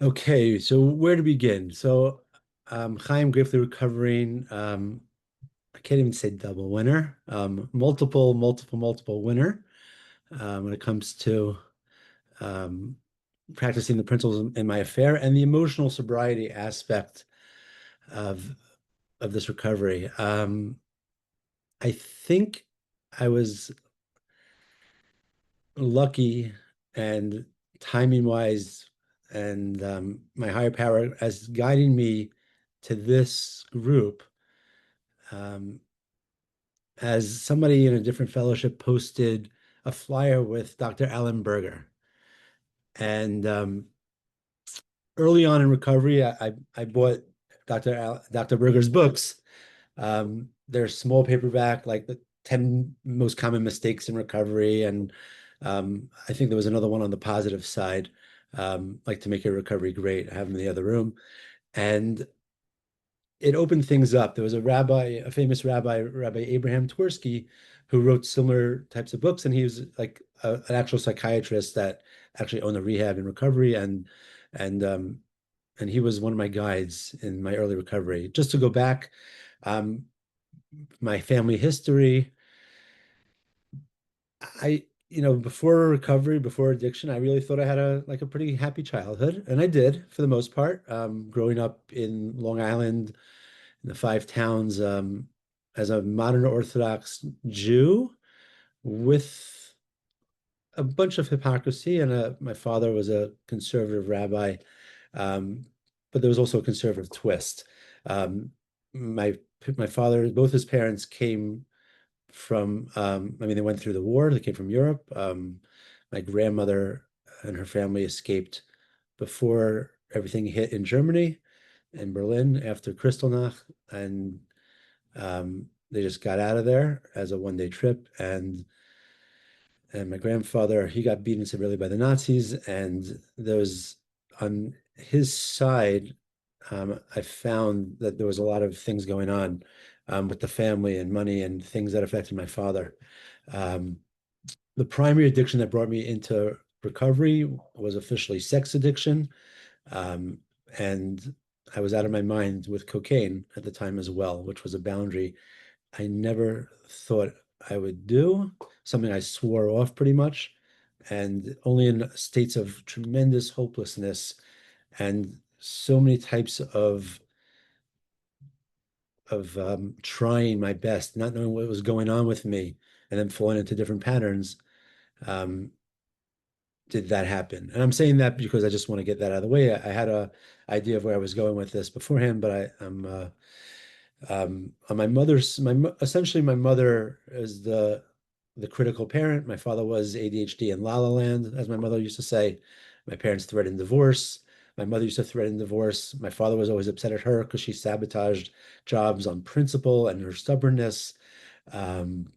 Okay, so where to begin? So, Chaim gratefully recovering. I can't even say double winner. Multiple winner. When it comes to um, practicing the principles in my affair and the emotional sobriety aspect of this recovery. I think I was lucky and timing wise, and my higher power as guiding me to this group. Um, as somebody in a different fellowship posted a flyer with Dr. Alan Berger. And early on in recovery, I bought Dr. Berger's books. They're small paperback, like the 10 most common mistakes in recovery. And I think there was another one on the positive side, like to make your recovery great. I have them in the other room. And it opened things up. There was a rabbi, a famous rabbi, Rabbi Abraham Twersky, who wrote similar types of books, and he was like an actual psychiatrist that actually owned a rehab and recovery, and um, and he was one of my guides in my early recovery. Just to go back, um, my family history, before recovery, before addiction, I really thought I had a pretty happy childhood, and I did for the most part. Growing up in Long Island, in the five towns, as a modern Orthodox Jew with a bunch of hypocrisy. And my father was a conservative rabbi, um, but there was also a conservative twist. Um, my my father, both his parents came from, I mean, they went through the war. They came from Europe. My grandmother and her family escaped before everything hit in Germany, in Berlin after Kristallnacht, and they just got out of there as a one-day trip, and my grandfather, he got beaten severely by the Nazis, and there was on his side, I found that there was a lot of things going on with the family and money and things that affected my father. Um, the primary addiction that brought me into recovery was officially sex addiction, um, and I was out of my mind with cocaine at the time as well, which was a boundary I never thought I would do, something I swore off pretty much, and only in states of tremendous hopelessness and so many types of trying my best, not knowing what was going on with me, and then falling into different patterns. Um, did that happen? And I'm saying that because I just want to get that out of the way. I had a idea of where I was going with this beforehand, but I'm on my mother's, essentially my mother is the critical parent. My father was ADHD and La La Land, as my mother used to say. My parents threatened divorce. My mother used to threaten divorce. My father was always upset at her because she sabotaged jobs on principle and her stubbornness. Um,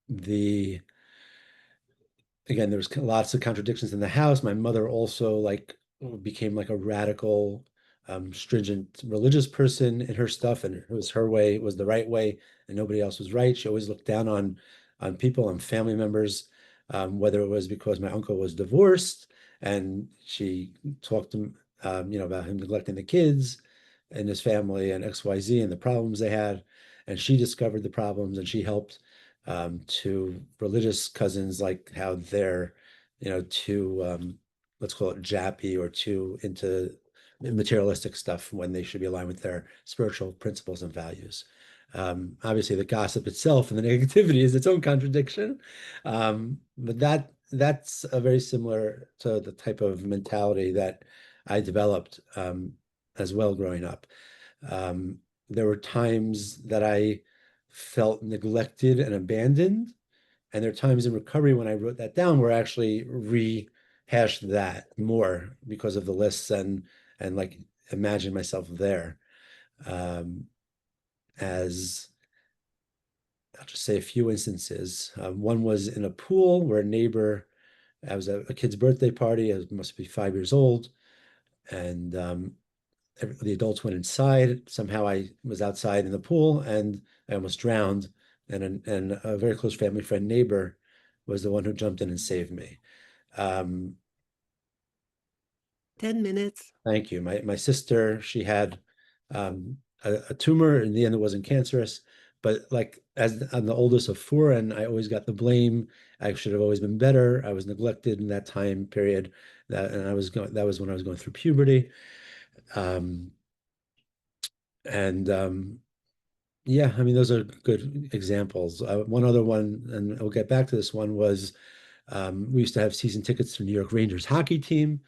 the Again, there was lots of contradictions in the house. My mother also like became like a radical, stringent religious person in her stuff, and it was her way, it was the right way, and nobody else was right. She always looked down on people, on family members, whether it was because my uncle was divorced and she talked to him, about him neglecting the kids and his family and XYZ and the problems they had, and she discovered the problems and she helped to religious cousins, like how they're, too, let's call it jappy or too into materialistic stuff when they should be aligned with their spiritual principles and values. Obviously, the gossip itself and the negativity is its own contradiction, but that's a very similar to the type of mentality that I developed as well growing up. Um, there were times that I felt neglected and abandoned. And there are times in recovery when I wrote that down where I actually rehashed that more because of the lists and like imagine myself there. Um, as I'll just say a few instances. One was in a pool where a neighbor, I was at a kid's birthday party, I must be 5 years old, and the adults went inside. Somehow I was outside in the pool and I almost drowned. And a very close family friend neighbor was the one who jumped in and saved me. Um, 10 minutes. Thank you. My sister, she had a tumor. In the end, it wasn't cancerous, but like as I'm the oldest of four, and I always got the blame. I should have always been better. I was neglected in that time period. And I was going. That was when I was going through puberty. Um, and Yeah, I mean those are good examples. One other one, and I'll get back to this one, was we used to have season tickets to New York Rangers hockey team,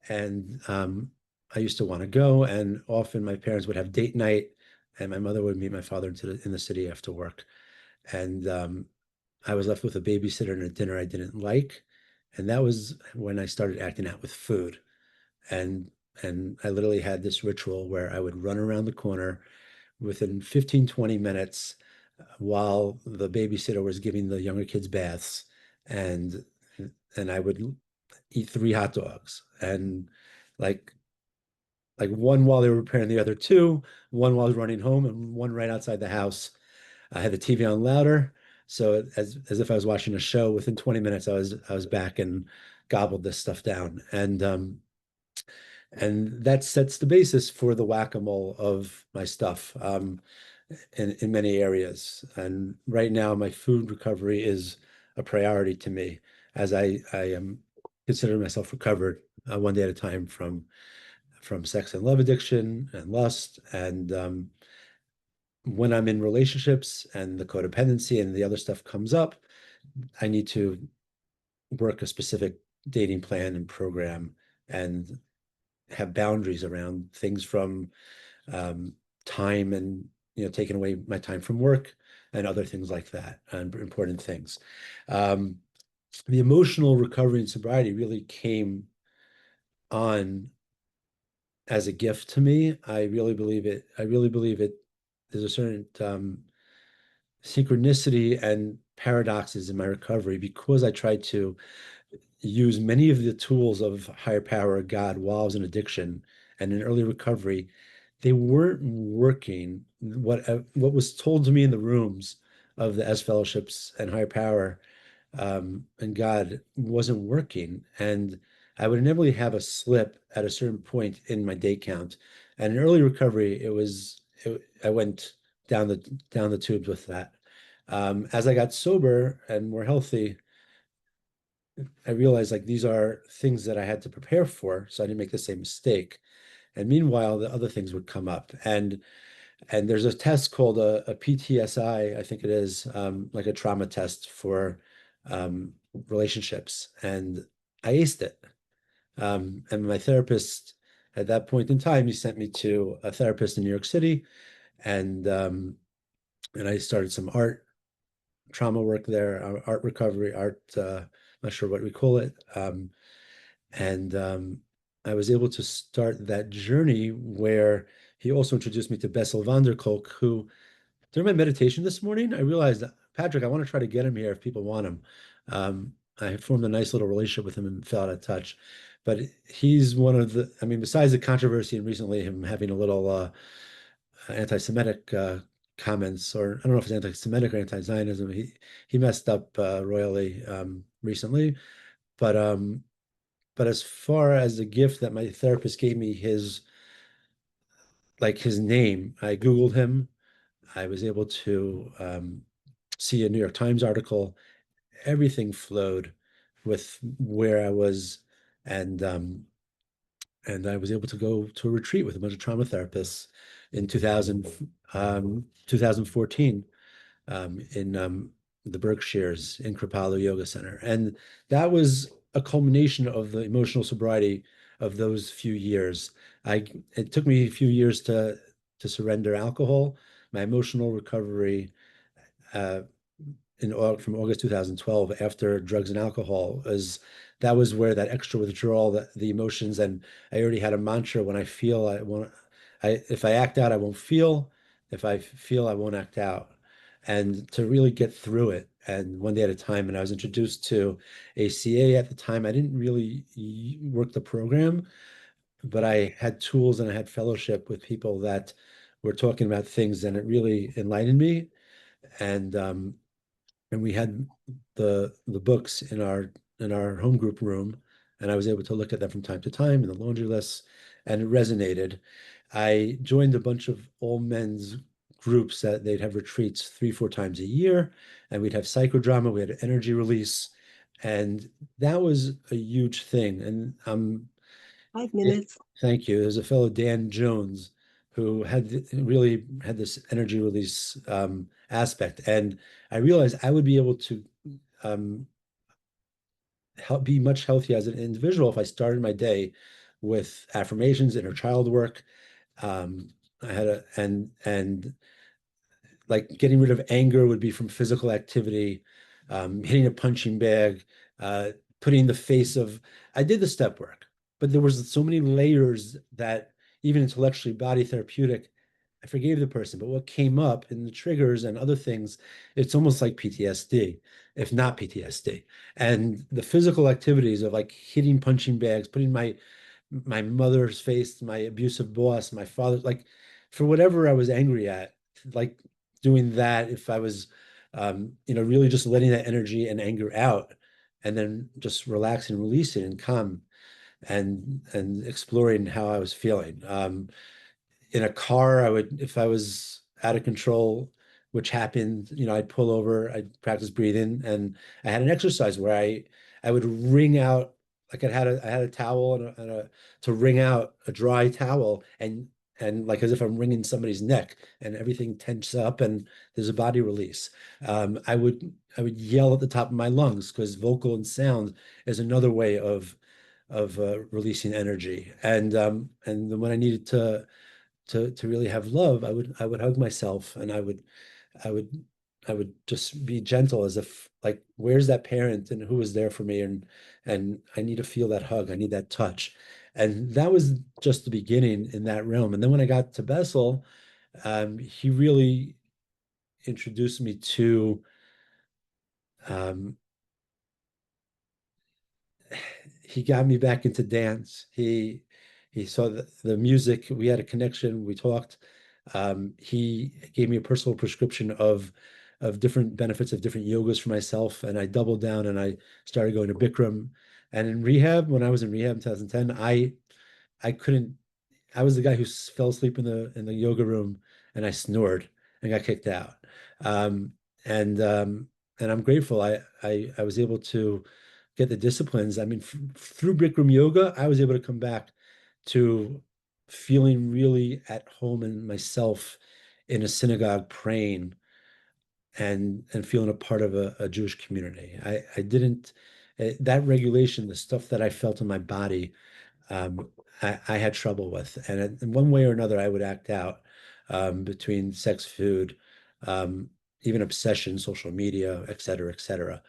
and I used to want to go. And often my parents would have date night, and my mother would meet my father in the city after work. And I was left with a babysitter and a dinner I didn't like, and that was when I started acting out with food. And and I literally had this ritual where I would run around the corner within 15, 20 minutes while the babysitter was giving the younger kids baths, and and I would eat three hot dogs, and like one while they were preparing the other two, one while I was running home, and one right outside the house. I had the TV on louder, so as if I was watching a show. Within 20 minutes, I was back and gobbled this stuff down, and that sets the basis for the whack-a-mole of my stuff in many areas. And right now, my food recovery is a priority to me, as I am considering myself recovered one day at a time from sex and love addiction and lust. And when I'm in relationships and the codependency and the other stuff comes up, I need to work a specific dating plan and program and have boundaries around things from um, time and taking away my time from work and other things like that, and important things. Um, the emotional recovery and sobriety really came on as a gift to me. I really believe it. I really believe it. There's a certain synchronicity and paradoxes in my recovery because I tried to use many of the tools of higher power, God, while I was in addiction and in early recovery. They weren't working. What was told to me in the rooms of the S fellowships and higher power and God wasn't working. And I would inevitably have a slip at a certain point in my day count. And in early recovery, I went down the tubes with that. As I got sober and more healthy, I realized like these are things that I had to prepare for, so I didn't make the same mistake. And meanwhile, the other things would come up. And there's a test called a PTSI, I think it is, like a trauma test for relationships. And I aced it. And my therapist at that point in time, he sent me to a therapist in New York City, and and I started some art trauma work there, art recovery, art. Not sure what we call it. And I was able to start that journey where he also introduced me to Bessel van der Kolk, who during my meditation this morning, I realized that, Patrick, I want to try to get him here if people want him. I formed a nice little relationship with him and felt out of touch. But he's one of the, I mean, besides the controversy and recently him having a little anti-Semitic comments, or I don't know if it's anti-Semitic or anti-Zionism, he messed up royally recently. But but as far as the gift that my therapist gave me, his name, I Googled him. I was able to see a New York Times article. Everything flowed with where I was, and and I was able to go to a retreat with a bunch of trauma therapists in 2014 in the Berkshires in Kripalu Yoga Center. And that was a culmination of the emotional sobriety of those few years. It took me a few years to surrender alcohol. My emotional recovery uh, from August 2012 after drugs and alcohol is that was where that extra withdrawal, the emotions, and I already had a mantra: when I feel I won't, if I act out, I won't feel. If I feel, I won't act out. And to really get through it, and one day at a time. And I was introduced to ACA at the time. I didn't really work the program, but I had tools and I had fellowship with people that were talking about things, and it really enlightened me. And and we had the books in our home group room, and I was able to look at them from time to time in the laundry list, and it resonated. I joined a bunch of all men's groups that they'd have retreats 3, 4 times a year, and we'd have psychodrama, we had energy release, and that was a huge thing. And 5 minutes. thank you. There's a fellow, Dan Jones, who really had this energy release aspect, and I realized I would be able to um, help be much healthier as an individual if I started my day with affirmations, inner child work. I had a and like getting rid of anger would be from physical activity, hitting a punching bag, putting the face of. I did the step work, but there was so many layers that even intellectually, body therapeutic, I forgave the person. But what came up in the triggers and other things, it's almost like PTSD, if not PTSD. And the physical activities of like hitting punching bags, putting my mother's face, my abusive boss, my father, like for whatever I was angry at, like doing that if I was, really just letting that energy and anger out and then just relaxing, releasing and calm and exploring how I was feeling. In a car, I would, if I was out of control, which happened, I'd pull over, I'd practice breathing, and I had an exercise where I would wring out, like I had a towel to wring out a dry towel and like as if I'm wringing somebody's neck and everything tenses up and there's a body release. I would yell at the top of my lungs because vocal and sound is another way of releasing energy. And then when I needed to really have love, I would hug myself and I would I would just be gentle as if like where's that parent and who was there for me and I need to feel that hug. I need that touch. And that was just the beginning in that realm. And then when I got to Bessel, he really introduced me to um, he got me back into dance. He saw the music. We had a connection. We talked. He gave me a personal prescription of different benefits of different yogas for myself, and I doubled down and I started going to Bikram. And in rehab, when I was in rehab in 2010, I couldn't. I was the guy who fell asleep in the yoga room and I snored and got kicked out. Um, and um, and I'm grateful. I was able to get the disciplines. I mean, through Bikram yoga, I was able to come back to feeling really at home in myself in a synagogue praying and feeling a part of a Jewish community. I didn't that regulation, the stuff that I felt in my body, um, I had trouble with, and in one way or another, I would act out between sex, food, um, even obsession, social media, et cetera,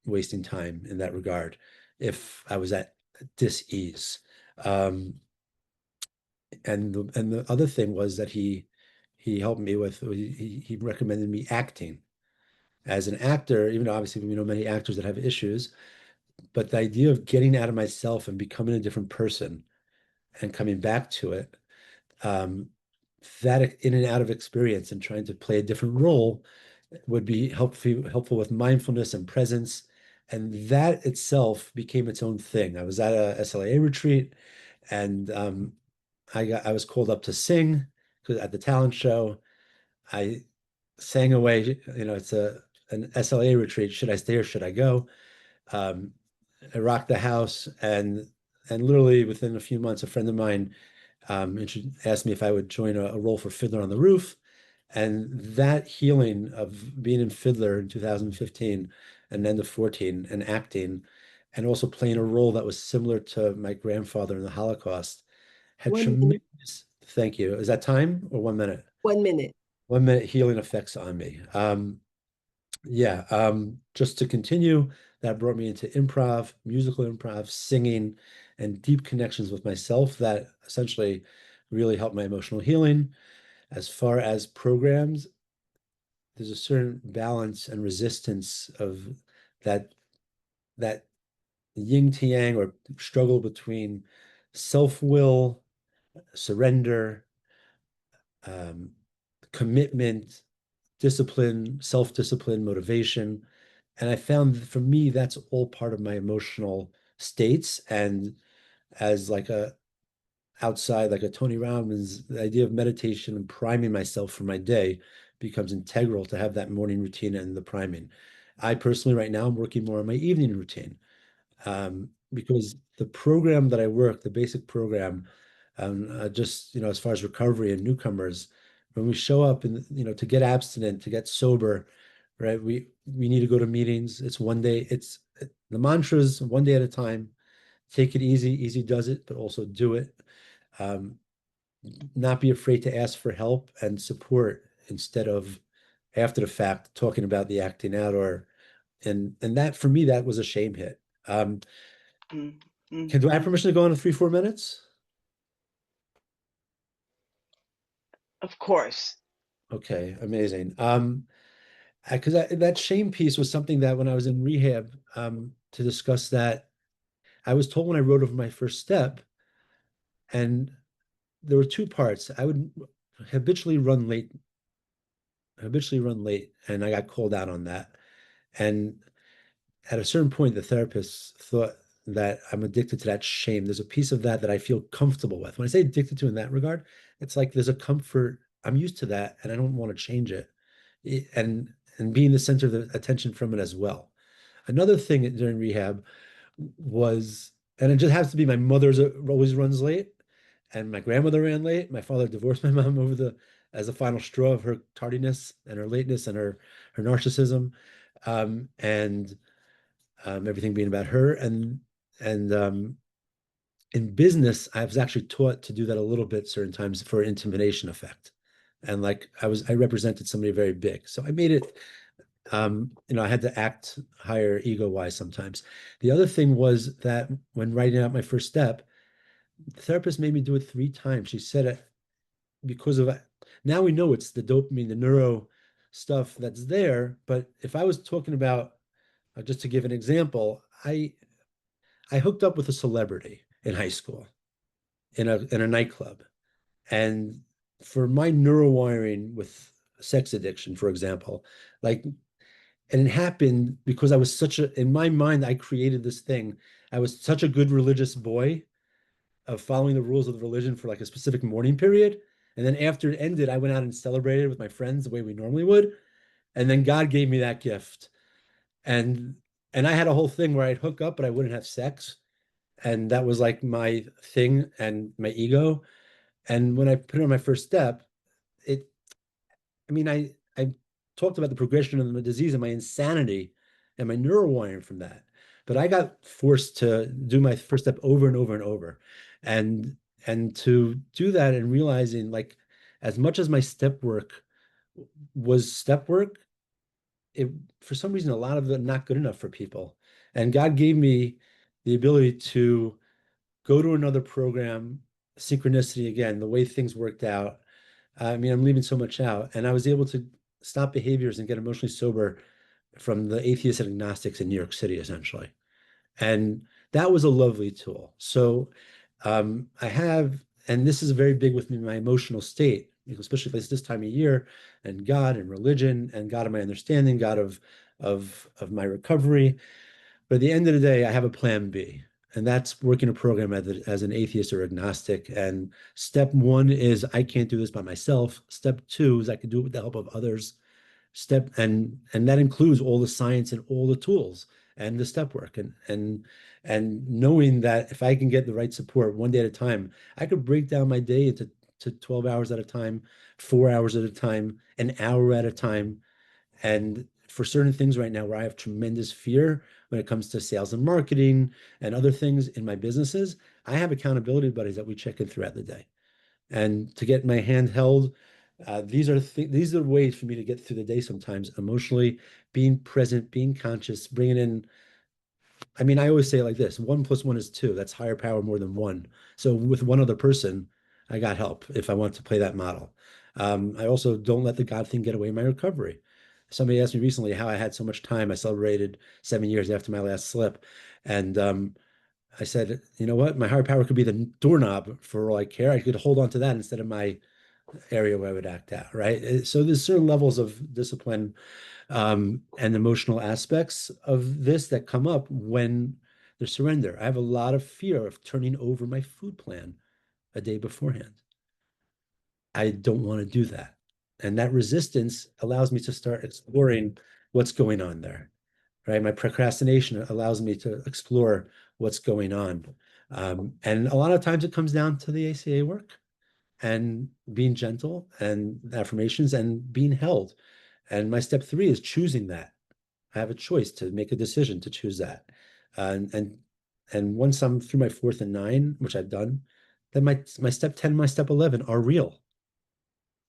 wasting time in that regard if I was at dis-ease. Um, and the other thing was that he helped me with he recommended me acting as an actor, even though obviously we know many actors that have issues, but the idea of getting out of myself and becoming a different person and coming back to it, um, that in and out of experience and trying to play a different role would be helpful with mindfulness and presence. And that itself became its own thing. I was at a SLA retreat and I was called up to sing because at the talent show. I sang away, it's an SLA retreat. Should I stay or should I go? Um, I rocked the house and literally within a few months, a friend of mine asked me if I would join a role for Fiddler on the Roof. And that healing of being in Fiddler in 2015 and then to 14 and acting and also playing a role that was similar to my grandfather in the Holocaust had 1 minute. tremendous, thank you. Is that time or 1 minute? 1 minute. 1 minute healing effects on me. Yeah, just to continue, that brought me into improv, musical improv, singing, and deep connections with myself that essentially really helped my emotional healing. As far as programs, there's a certain balance and resistance of that that yin to yang or struggle between self-will, surrender, um, commitment, discipline, self-discipline, motivation. And I found that for me, that's all part of my emotional states. And as like a outside, like a Tony Robbins, the idea of meditation and priming myself for my day becomes integral to have that morning routine and the priming. I personally, right now, I'm working more on my evening routine, because the program that I work, the basic program, just as far as recovery and newcomers, when we show up and to get abstinent, to get sober, right? We need to go to meetings. It's one day. The mantras one day at a time. Take it easy. Easy does it, but also do it. Um, Not be afraid to ask for help and support instead of after the fact talking about the acting out and that for me that was a shame hit. Mm, Do I have mhm. permission to go on in 3, 4 minutes? Of course. Okay, amazing. Because that shame piece was something that when I was in rehab, to discuss that, I was told when I wrote over my first step, and there were two parts. I would habitually run late, and I got called out on that. And at a certain point, the therapist thought that I'm addicted to that shame. There's a piece of that that I feel comfortable with. When I say addicted to in that regard, it's like there's a comfort. I'm used to that, and I don't want to change it. And being the center of the attention from it as well. Another thing during rehab was, and it just happens to be my mother's always runs late, and my grandmother ran late. My father divorced my mom over the as a final straw of her tardiness and her lateness and her narcissism, and everything being about her. And in business, I was actually taught to do that a little bit certain times for intimidation effect. And like I represented somebody very big. So I made it, I had to act higher ego wise sometimes. The other thing was that when writing out my first step, the therapist made me do it 3 times. She said it because of now we know it's the dopamine, the neuro stuff that's there. But if I was talking about, just to give an example, I hooked up with a celebrity in high school in a nightclub. And for my neurowiring with sex addiction, for example, like, and it happened because I was in my mind, I created this thing. I was such a good religious boy of following the rules of the religion for like a specific morning period. And then after it ended, I went out and celebrated with my friends the way we normally would. And then God gave me that gift. And and I had a whole thing where I'd hook up, but I wouldn't have sex. And that was like my thing and my ego. And when I put it on my first step, it I mean I talked about the progression of the disease and my insanity and my neurowiring from that, but I got forced to do my first step over and over and over. And and to do that and realizing, like, as much as my step work was step work, it for some reason a lot of it not good enough for people. And God gave me the ability to go to another program, synchronicity again, the way things worked out. I mean, I'm leaving so much out, and I was able to stop behaviors and get emotionally sober from the atheists and agnostics in New York City, essentially. And that was a lovely tool. So I have, and this is very big with me, my emotional state, especially this time of year, and God and religion, and God of my understanding, God of my recovery. But at the end of the day, I have a plan B, and that's working a program as an atheist or agnostic. And step one is I can't do this by myself. Step two is I can do it with the help of others. And that includes all the science and all the tools and the step work and knowing that if I can get the right support one day at a time, I could break down my day into to 12 hours at a time, 4 hours at a time, an hour at a time. And for certain things right now where I have tremendous fear when it comes to sales and marketing and other things in my businesses, I have accountability buddies that we check in throughout the day. And to get my hand held, these are ways for me to get through the day sometimes emotionally, being present, being conscious, bringing in. I mean, I always say it like this: 1 + 1 is 2. That's higher power more than one. So with one other person, I got help if I want to play that model. I also don't let the God thing get away in my recovery. Somebody asked me recently how I had so much time. I celebrated 7 years after my last slip, and I said, you know what? My higher power could be the doorknob for all I care. I could hold on to that instead of my area where I would act out, right? So there's certain levels of discipline, and emotional aspects of this that come up when There's surrender. I have a lot of fear of turning over my food plan a day beforehand. I don't want to do that. And that resistance allows me to start exploring what's going on there, right? My procrastination allows me to explore what's going on. And a lot of times it comes down to the ACA work and being gentle and affirmations and being held. And my step three is choosing that. I have a choice to make a decision to choose that. And once I'm through my fourth and nine, which I've done, then my step 10, my step 11 are real.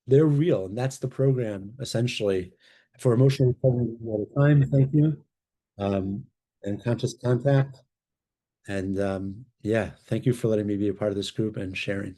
They're real. And that's the program essentially for emotional recovery all the time. Thank you. Um, and conscious contact. And yeah, thank you for letting me be a part of this group and sharing.